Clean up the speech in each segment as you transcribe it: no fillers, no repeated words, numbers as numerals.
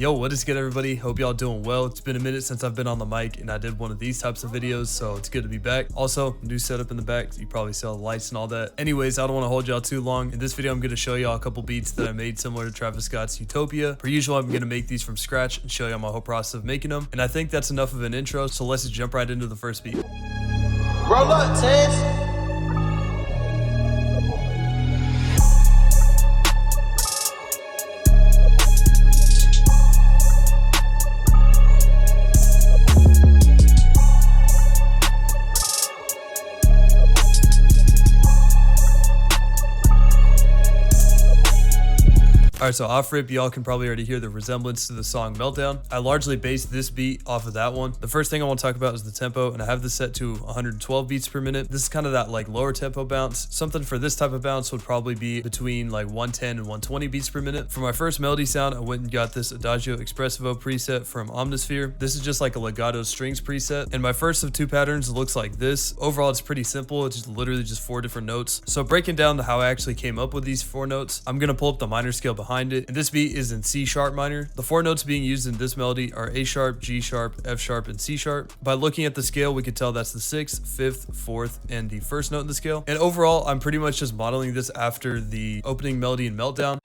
Yo, what is good, everybody? Hope y'all doing well. It's been a minute since I've been on the mic and I did one of these types of videos, so it's good to be back. Also, new setup in the back. You probably saw the lights and all that. Anyways, I don't want to hold y'all too long. In this video, I'm going to show y'all a couple beats that I made similar to Travis Scott's Utopia. Per usual, I'm going to make these from scratch and show y'all my whole process of making them. And I think that's enough of an intro, so let's just jump right into the first beat. Roll up, Tez. Alright, so off rip, y'all can probably already hear the resemblance to the song Meltdown. I largely based this beat off of that one. The first thing I want to talk about is the tempo, and I have this set to 112 beats per minute. This is kind of that like lower tempo bounce. Something for this type of bounce would probably be between like 110 and 120 beats per minute. For my first melody sound, I went and got this Adagio Espressivo preset from Omnisphere. This is just like a legato strings preset, and my first of two patterns looks like this. Overall, it's pretty simple. It's just literally just 4 different notes. So breaking down to how I actually came up with these 4 notes, I'm gonna pull up the minor scale behind it, and this beat is in C sharp minor. The 4 notes being used in this melody are A sharp, G sharp, F sharp, and C sharp. By looking at the scale, we could tell that's the 6th, 5th, 4th, and the first note in the scale. And overall, I'm pretty much just modeling this after the opening melody in Meltdown.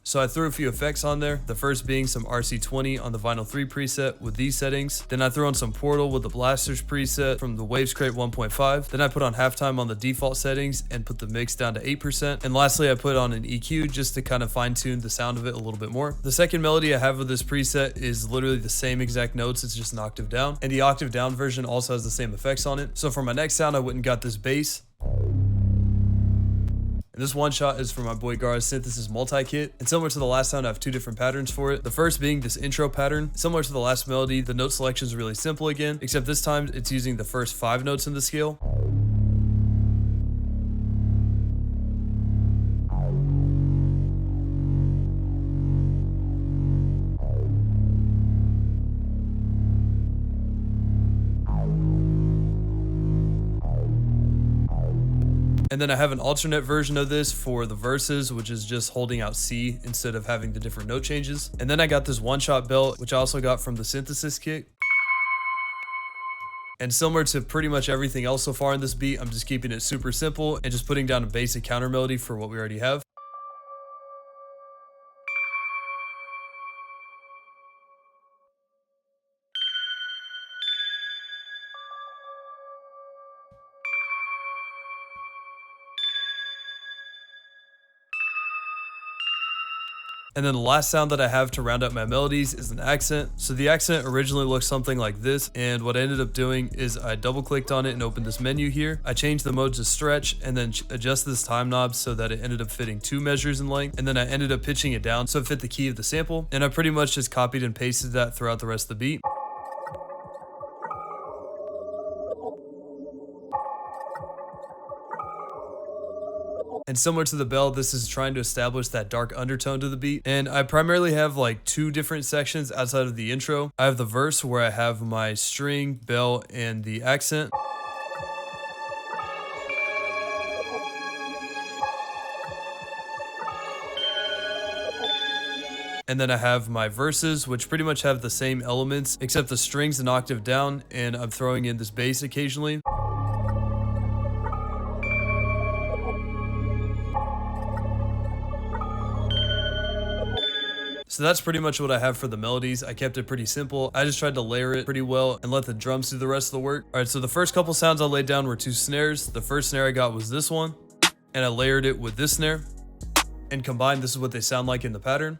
So I threw a few effects on there, the first being some RC20 on the Vinyl 3 preset with these settings. Then I threw on some Portal with the Blasters preset from the Waves Crate 1.5. Then I put on halftime on the default settings and put the mix down to 8%. And lastly, I put on an EQ just to kind of fine tune the sound of it a little bit more. The second melody I have with this preset is literally the same exact notes, it's just an octave down. And the octave down version also has the same effects on it. So for my next sound, I went and got this bass. And this one shot is from my boy Gar's Synthesis multi-kit. And similar to the last sound, I have 2 different patterns for it. The first being this intro pattern. Similar to the last melody, the note selection is really simple again, except this time it's using the first 5 notes in the scale. And then I have an alternate version of this for the verses, which is just holding out C instead of having the different note changes. And then I got this one-shot belt, which I also got from the Synthesis kit. And similar to pretty much everything else so far in this beat, I'm just keeping it super simple and just putting down a basic counter melody for what we already have. And then the last sound that I have to round up my melodies is an accent. So the accent originally looked something like this, and what I ended up doing is I double clicked on it and opened this menu here. I changed the mode to stretch and then adjusted this time knob so that it ended up fitting 2 measures in length, and then I ended up pitching it down so it fit the key of the sample, and I pretty much just copied and pasted that throughout the rest of the beat. And similar to the bell, this is trying to establish that dark undertone to the beat. And I primarily have like 2 different sections outside of the intro. I have the verse where I have my string, bell, and the accent. And then I have my verses, which pretty much have the same elements, except the strings an octave down, and I'm throwing in this bass occasionally. So that's pretty much what I have for the melodies. I kept it pretty simple. I just tried to layer it pretty well and let the drums do the rest of the work. All right, so the first couple sounds I laid down were 2 snares. The first snare I got was this one, and I layered it with this snare. And combined, this is what they sound like in the pattern.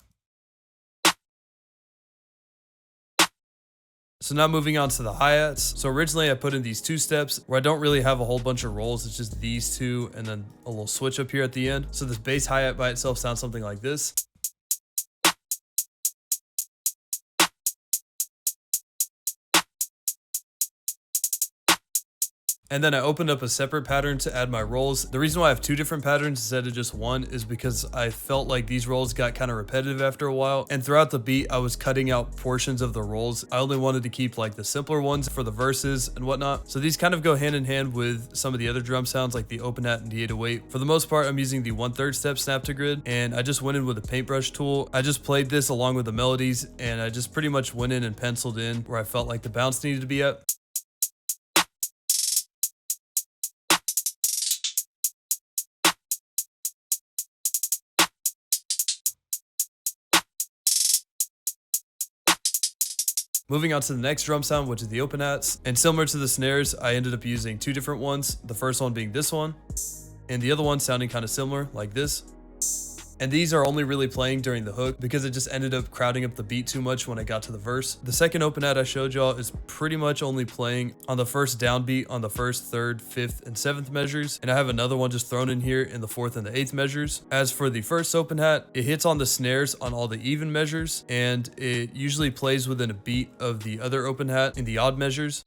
So now moving on to the hi-hats. So originally I put in these 2 steps where I don't really have a whole bunch of rolls. It's just these 2 and then a little switch up here at the end. So this bass hi-hat by itself sounds something like this. And then I opened up a separate pattern to add my rolls. The reason why I have two different patterns instead of just one is because I felt like these rolls got kind of repetitive after a while. And throughout the beat, I was cutting out portions of the rolls. I only wanted to keep like the simpler ones for the verses and whatnot. So these kind of go hand in hand with some of the other drum sounds like the open hat and the 808. For the most part, I'm using the 1/3 step snap to grid, and I just went in with a paintbrush tool. I just played this along with the melodies, and I just pretty much went in and penciled in where I felt like the bounce needed to be at. Moving on to the next drum sound, which is the open hats. And similar to the snares, I ended up using two different ones. The first one being this one, and the other one sounding kind of similar like this. And these are only really playing during the hook because it just ended up crowding up the beat too much when I got to the verse. The second open hat I showed y'all is pretty much only playing on the first downbeat on the 1st, 3rd, 5th, and 7th measures. And I have another one just thrown in here in the 4th and the 8th measures. As for the first open hat, it hits on the snares on all the even measures, and it usually plays within a beat of the other open hat in the odd measures.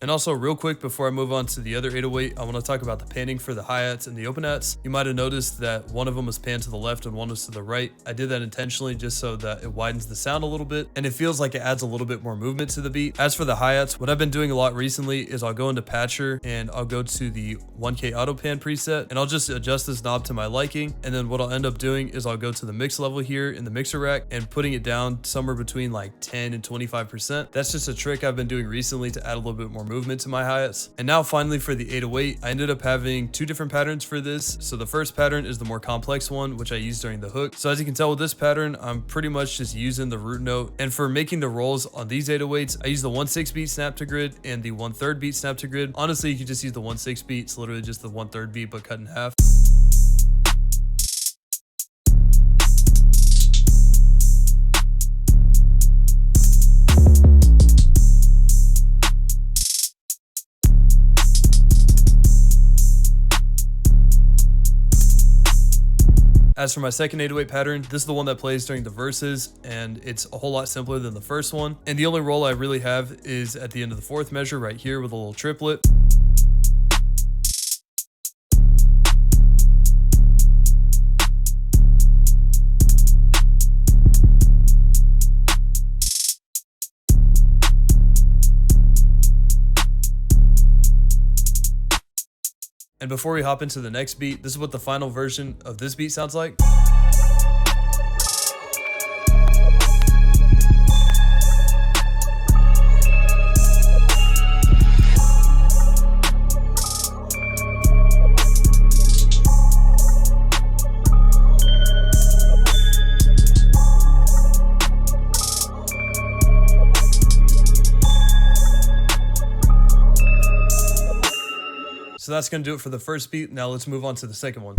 And also real quick before I move on to the other 808, I want to talk about the panning for the hi-hats and the open hats. You might have noticed that one of them was panned to the left and one was to the right. I did that intentionally just so that it widens the sound a little bit and it feels like it adds a little bit more movement to the beat. As for the hi-hats, what I've been doing a lot recently is I'll go into Patcher and I'll go to the 1K auto pan preset and I'll just adjust this knob to my liking. And then what I'll end up doing is I'll go to the mix level here in the mixer rack and putting it down somewhere between like 10 and 25%. That's just a trick I've been doing recently to add a little bit more movement to my hi-hats. And now finally for the 808, I ended up having two different patterns for this. So the first pattern is the more complex one, which I used during the hook. So as you can tell with this pattern, I'm pretty much just using the root note. And for making the rolls on these 808s, I use the 1/6 beat snap to grid and the 1/3 beat snap to grid. Honestly, you could just use the 1/6 beat. It's literally just the 1/3 beat, but cut in half. As for my second 808 pattern, this is the one that plays during the verses, and it's a whole lot simpler than the first one. And the only roll I really have is at the end of the 4th measure right here with a little triplet. And before we hop into the next beat, this is what the final version of this beat sounds like. So that's going to do it for the first beat. Now let's move on to the second one.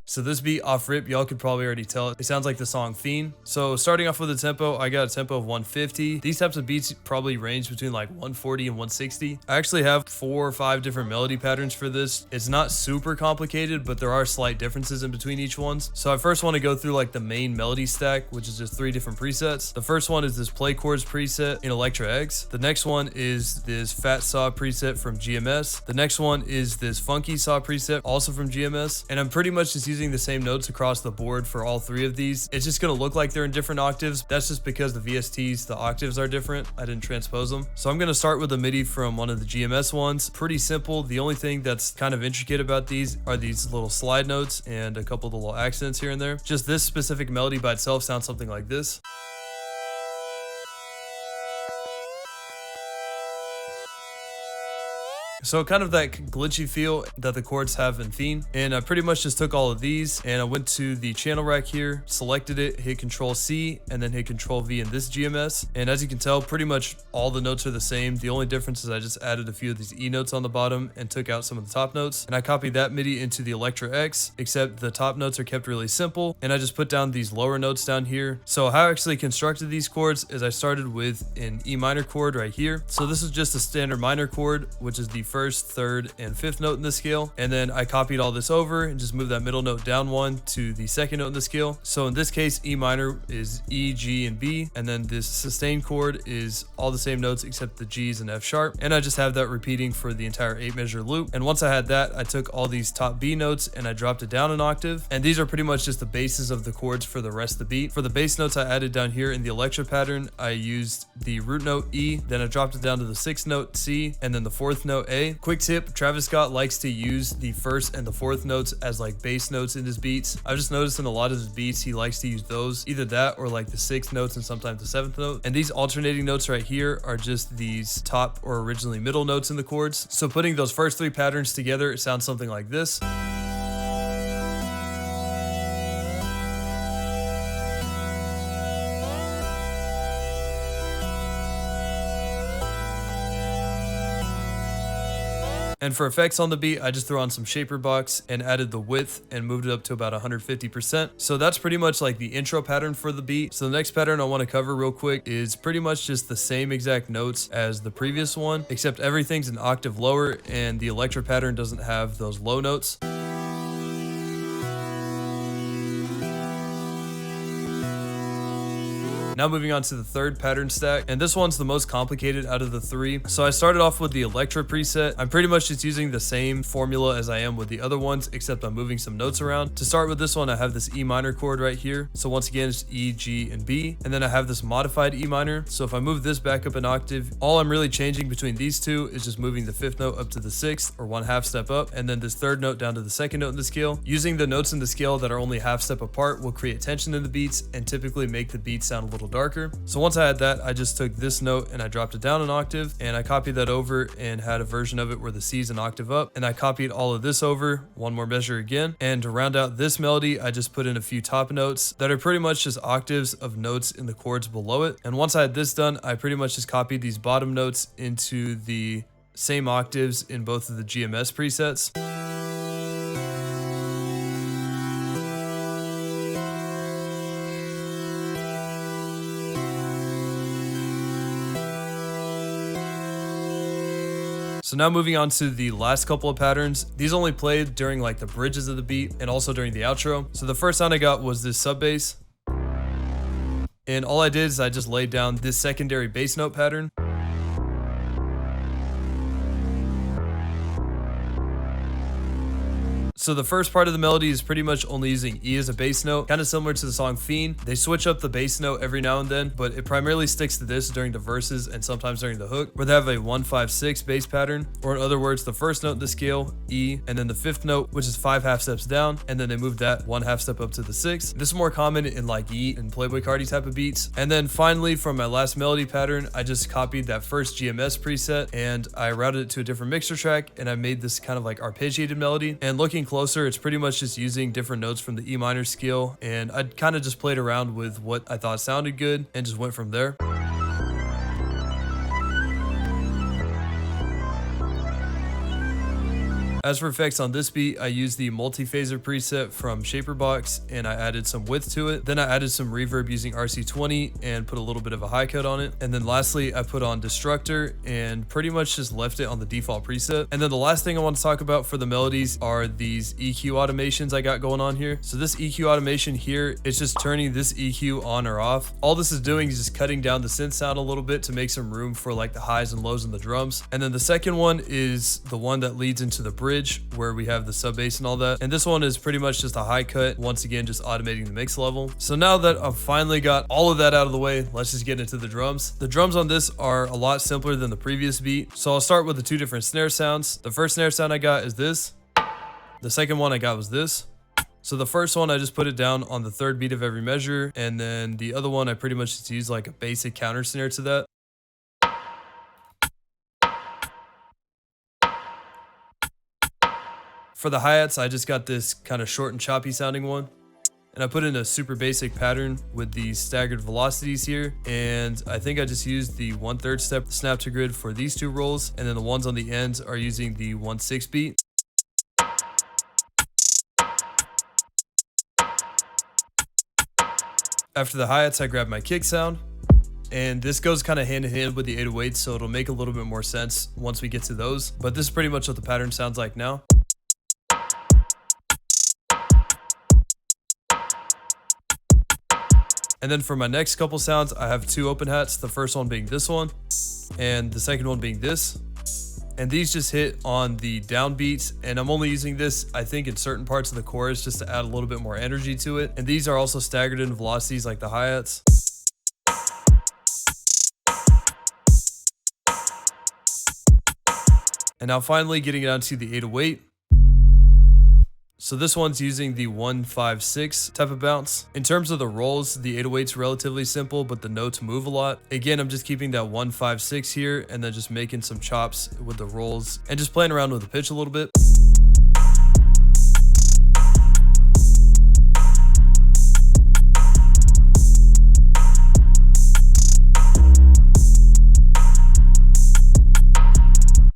So this beat off rip, y'all could probably already tell it sounds like the song Fein. So starting off with the tempo, I got a tempo of 150. These types of beats probably range between like 140 and 160. I actually have 4 or 5 different melody patterns for this. It's not super complicated, but there are slight differences in between each ones. So I first want to go through like the main melody stack, which is just 3 different presets. The first one is this play chords preset in Electra X. The next one is this fat saw preset from GMS. The next one is this funky saw preset, also from GMS. And I'm pretty much just using the same notes across the board for all 3 of these. It's just going to look like they're in different octaves. That's just because the VSTs, the octaves are different. I didn't transpose them. So I'm going to start with a MIDI from one of the GMS ones. Pretty simple. The only thing that's kind of intricate about these are these little slide notes and a couple of the little accents here and there. Just this specific melody by itself sounds something like this. So kind of that glitchy feel that the chords have in Fein. And I pretty much just took all of these and I went to the channel rack here, selected it, hit Control C, and then hit Control V in this GMS. And as you can tell, pretty much all the notes are the same. The only difference is I just added a few of these E notes on the bottom and took out some of the top notes. And I copied that MIDI into the Electra X, except the top notes are kept really simple. And I just put down these lower notes down here. So how I actually constructed these chords is I started with an E minor chord right here. So this is just a standard minor chord, which is the first, third, and fifth note in the scale. And then I copied all this over and just moved that middle note down one to the second note in the scale. So in this case, E minor is E, G, and B. And then this sustain chord is all the same notes except the G's and F sharp. And I just have that repeating for the entire 8-measure loop. And once I had that, I took all these top B notes and I dropped it down an octave. And these are pretty much just the bases of the chords for the rest of the beat. For the bass notes I added down here in the Electra pattern, I used the root note E, then I dropped it down to the 6th note C, and then the 4th note A. Quick tip, Travis Scott likes to use the 1st and the 4th notes as like bass notes in his beats. I've just noticed in a lot of his beats, he likes to use those, either that or like the 6th notes and sometimes the 7th note. And these alternating notes right here are just these top or originally middle notes in the chords. So putting those first 3 patterns together, it sounds something like this. And for effects on the beat, I just threw on some shaper box and added the width and moved it up to about 150%. So that's pretty much like the intro pattern for the beat. So the next pattern I want to cover real quick is pretty much just the same exact notes as the previous one, except everything's an octave lower and the Electra pattern doesn't have those low notes. Now moving on to the third pattern stack, and this one's the most complicated out of the 3. So I started off with the Electra preset. I'm pretty much just using the same formula as I am with the other ones, except I'm moving some notes around. To start with this one, I have this E minor chord right here. So once again, it's E, G, and B. And then I have this modified E minor. So if I move this back up an octave, all I'm really changing between these two is just moving the 5th note up to the 6th, or 1/2 step up, and then this 3rd note down to the 2nd note in the scale. Using the notes in the scale that are only 1/2 step apart will create tension in the beats and typically make the beat sound a little darker. So once I had that, I just took this note and I dropped it down an octave, and I copied that over and had a version of it where the C is an octave up, and I copied all of this over one more measure again. And to round out this melody, I just put in a few top notes that are pretty much just octaves of notes in the chords below it. And once I had this done, I pretty much just copied these bottom notes into the same octaves in both of the GMS presets. So now moving on to the last couple of patterns. These only played during like the bridges of the beat and also during the outro. So the first sound I got was this sub bass. And all I did is I just laid down this secondary bass note pattern. So the first part of the melody is pretty much only using E as a bass note, kind of similar to the song Fein. They switch up the bass note every now and then, but it primarily sticks to this during the verses and sometimes during the hook, where they have a 1-5-6 bass pattern, or in other words, the first note in the scale, E, and then the 5th note, which is 5 half steps down, and then they move that 1/2 step up to the 6th. This is more common in like Yeet and Playboi Carti type of beats. And then finally, from my last melody pattern, I just copied that first GMS preset and I routed it to a different mixer track, and I made this kind of like arpeggiated melody. And looking closer, it's pretty much just using different notes from the E minor scale, and I kind of just played around with what I thought sounded good and just went from there. As for effects on this beat, I used the multi-phaser preset from Shaperbox and I added some width to it. Then I added some reverb using RC20 and put a little bit of a high cut on it. And then lastly, I put on Destructor and pretty much just left it on the default preset. And then the last thing I want to talk about for the melodies are these EQ automations I got going on here. So this EQ automation here is just turning this EQ on or off. All this is doing is just cutting down the synth sound a little bit to make some room for like the highs and lows in the drums. And then the second one is the one that leads into the bridge, where we have the sub bass and all that. And this one is pretty much just a high cut, once again just automating the mix level. So now that I've finally got all of that out of the way, let's just get into the drums. The drums on this are a lot simpler than the previous beat. So I'll start with the 2 different snare sounds. The first snare sound I got is this. The second one I got was this. So the first one, I just put it down on the 3rd beat of every measure. And then the other one, I pretty much just use like a basic counter snare to that. For the hi-hats, I just got this kind of short and choppy sounding one. And I put in a super basic pattern with the staggered velocities here. And I think I just used the 1/3 step snap to grid for these two rolls. And then the ones on the ends are using the 1/6 beat. After the hi-hats, I grabbed my kick sound. And this goes kind of hand in hand with the 808s, so it'll make a little bit more sense once we get to those. But this is pretty much what the pattern sounds like now. And then for my next couple sounds, I have two open hats. The first one being this one, and the second one being this. And these just hit on the down beats, and I'm only using this, I think, in certain parts of the chorus just to add a little bit more energy to it. And these are also staggered in velocities like the hi-hats. And now finally getting down to the 808. So this one's using the 1-5-6 type of bounce. In terms of the rolls, the 808's relatively simple, but the notes move a lot. Again, I'm just keeping that 1-5-6 here and then just making some chops with the rolls and just playing around with the pitch a little bit.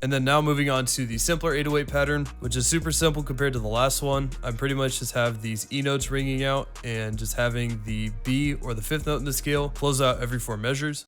And then now moving on to the simpler 808 pattern, which is super simple compared to the last one. I pretty much just have these E notes ringing out and just having the B or the 5th note in the scale close out every 4 measures.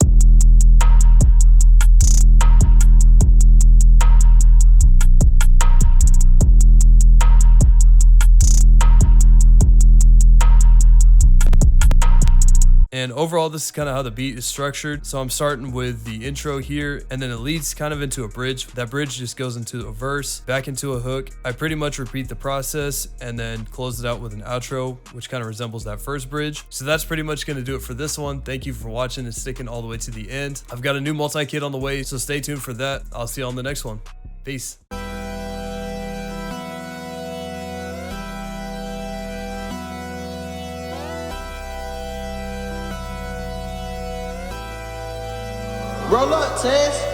And overall, this is kind of how the beat is structured. So I'm starting with the intro here, and then it leads kind of into a bridge. That bridge just goes into a verse, back into a hook. I pretty much repeat the process and then close it out with an outro, which kind of resembles that first bridge. So that's pretty much going to do it for this one. Thank you for watching and sticking all the way to the end. I've got a new multi-kit on the way, so stay tuned for that. I'll see you on the next one. Peace. Roll up, Tess.